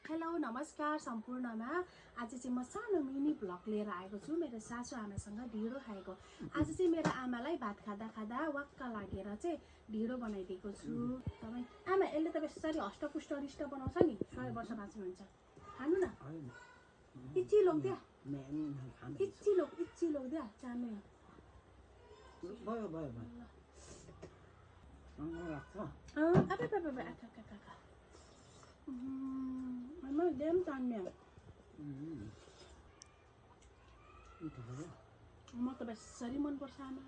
Hello नमस्कार सम्पूर्णमा आज चाहिँ म सानो मिनी भ्लग लिएर आएको छु मेरो सासू आमासँग ढिँडो खाएको। आज चाहिँ मेरो आमालाई भात खाँदा खाँदा वाक्क लागेर चाहिँ ढिँडो बनाइदिएको छु। तपाईँ आमा यसले त बेसरी हष्टपुष्ट रिष्ट बनाउँछ नि 100 वर्ष बाँच्नुहुन्छ। खानु न इच्ची लोग दिया इच्ची लोग दिया चामे भयो Mama dem tanya. म त बेसरी मन पर्छ आमा।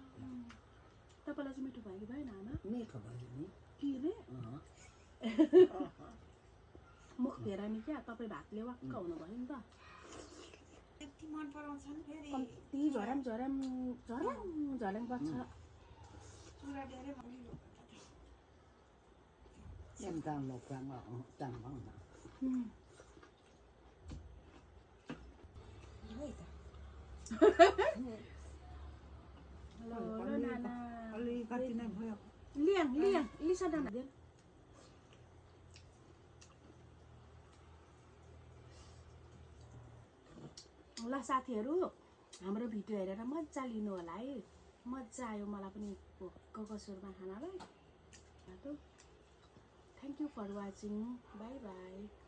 तपाईलाई चाहिँ मिठो भयो कि भएन आमा? मिठो भयो नि। के रे? मुख भेरामी क्या तपाई भातले वाक्क हुनु भयो नि त। यति मन पराउँछ नि फेरि। कति झरम पर्छ। चुरा धेरै भयो। Em càng một càng càng ngon nữa. Hello Nana. अलि कति नै भयो। लियङ लिसा Nana देन। ल साथीहरु हाम्रो भिडियो हेरेर मज्जा लिनु होला है। मज्जा आयो मलाई पनि ककसुरमा खानालाई। Thank you for watching. Bye bye.